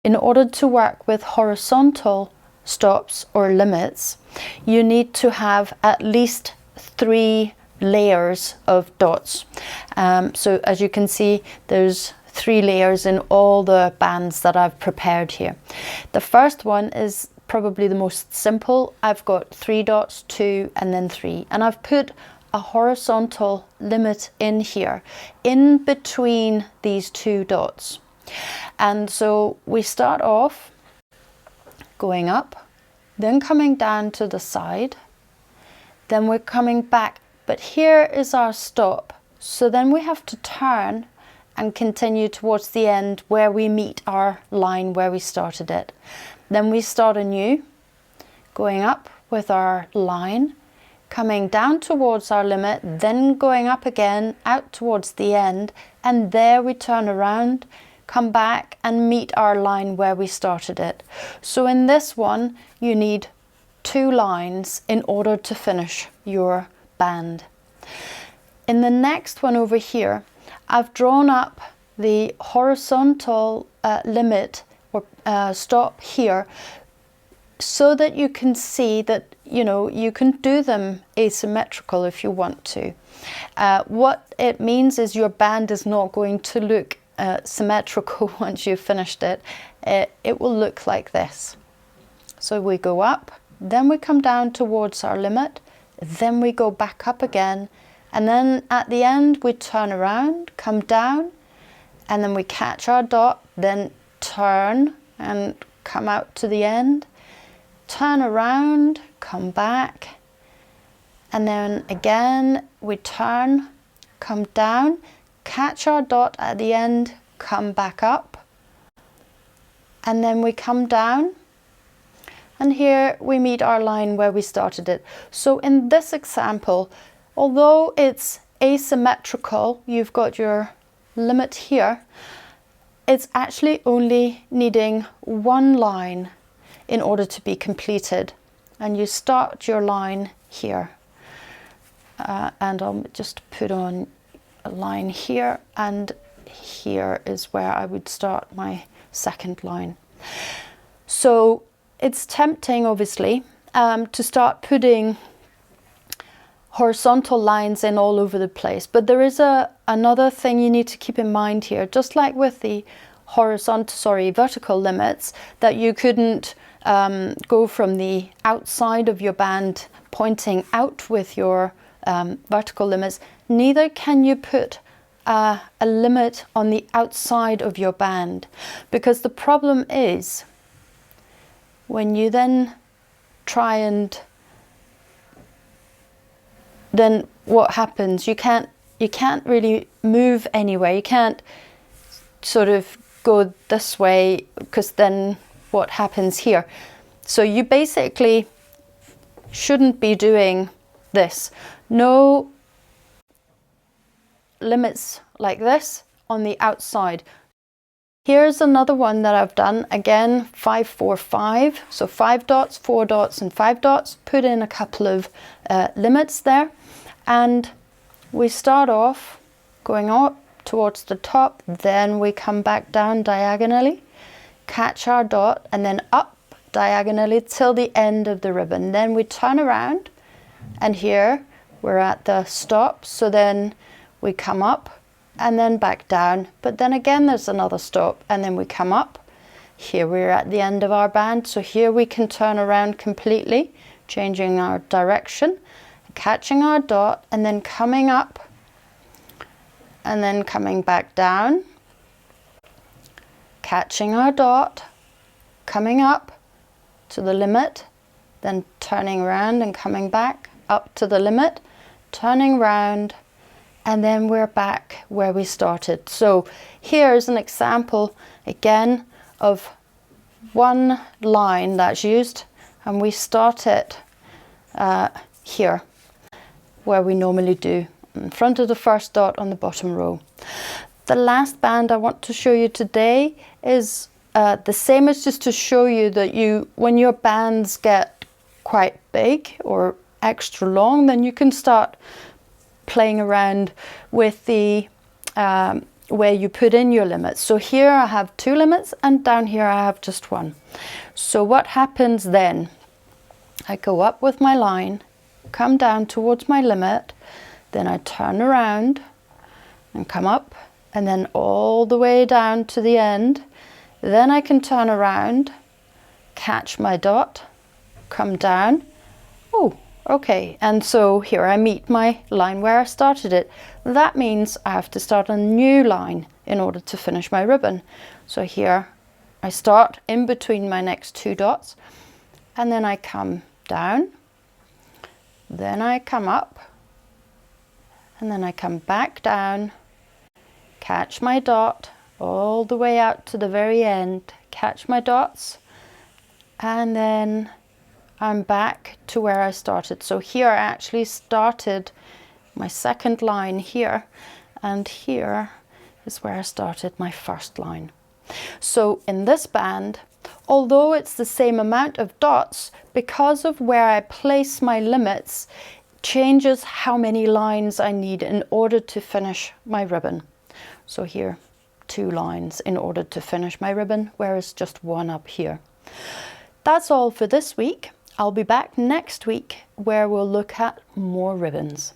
in order to work with horizontal stops or limits, you need to have at least 3 layers of dots. So as you can see, there's 3 layers in all the bands that I've prepared here. The first one is probably the most simple. I've got 3 dots, 2 and then 3, and I've put a horizontal limit in here in between these 2 dots. And so we start off going up, then coming down to the side, then we're coming back, but here is our stop. So then we have to turn and continue towards the end where we meet our line where we started it. Then we start anew, going up with our line, coming down towards our limit, then going up again out towards the end, and there we turn around, come back and meet our line where we started it. So in this one you need 2 lines in order to finish your band. In the next one over here, I've drawn up the horizontal limit or stop here, so that you can see that, you know, you can do them asymmetrical if you want to. What it means is your band is not going to look symmetrical once you've finished it. It will look like this. So we go up, then we come down towards our limit, then we go back up again, and then at the end we turn around, come down, and then we catch our dot, then turn and come out to the end, turn around, come back, and then again we turn, come down, catch our dot at the end, come back up, and then we come down, and here we meet our line where we started it. So in this example, although it's asymmetrical, you've got your limit here, it's actually only needing 1 line in order to be completed. And you start your line here. And I'll just put on a line here, and here is where I would start my second line. So it's tempting, obviously, to start putting horizontal lines in all over the place, but there is another thing you need to keep in mind here. Just like with the vertical limits, that you couldn't go from the outside of your band pointing out with your vertical limits, neither can you put a limit on the outside of your band, because the problem is when you then try and then what happens, you can't really move anywhere. You can't sort of go this way, because then what happens here? So you basically shouldn't be doing this. No limits like this on the outside. Here's another one that I've done, again 5 4 5, so 5 dots, 4 dots and 5 dots. Put in a couple of limits there, and we start off going up towards the top, then we come back down diagonally, catch our dot, and then up diagonally till the end of the ribbon. Then we turn around, and here we're at the stop, so then we come up and then back down, but then again there's another stop, and then we come up. Here we're at the end of our band, so here we can turn around completely, changing our direction, catching our dot, and then coming up, and then coming back down, catching our dot, coming up to the limit, then turning around and coming back up to the limit, turning round, and then we're back where we started. So here's an example again of 1 line that's used, and we start it here where we normally do, in front of the first dot on the bottom row. The last band I want to show you today is the same as just to show you that when your bands get quite big or extra long, then you can start playing around with the where you put in your limits. So here I have 2 limits and down here I have just 1. So what happens then? I go up with my line, come down towards my limit, then I turn around and come up and then all the way down to the end. Then I can turn around, catch my dot, come down. Oh, okay, and so here I meet my line where I started it. That means I have to start a new line in order to finish my ribbon. So here I start in between my next 2 dots, and then I come down, then I come up, and then I come back down, catch my dot all the way out to the very end, catch my dots, and then I'm back to where I started. So here I actually started my second line here, and here is where I started my first line. So in this band, although it's the same amount of dots, because of where I place my limits, changes how many lines I need in order to finish my ribbon. So here, 2 lines in order to finish my ribbon, whereas just 1 up here. That's all for this week. I'll be back next week where we'll look at more ribbons.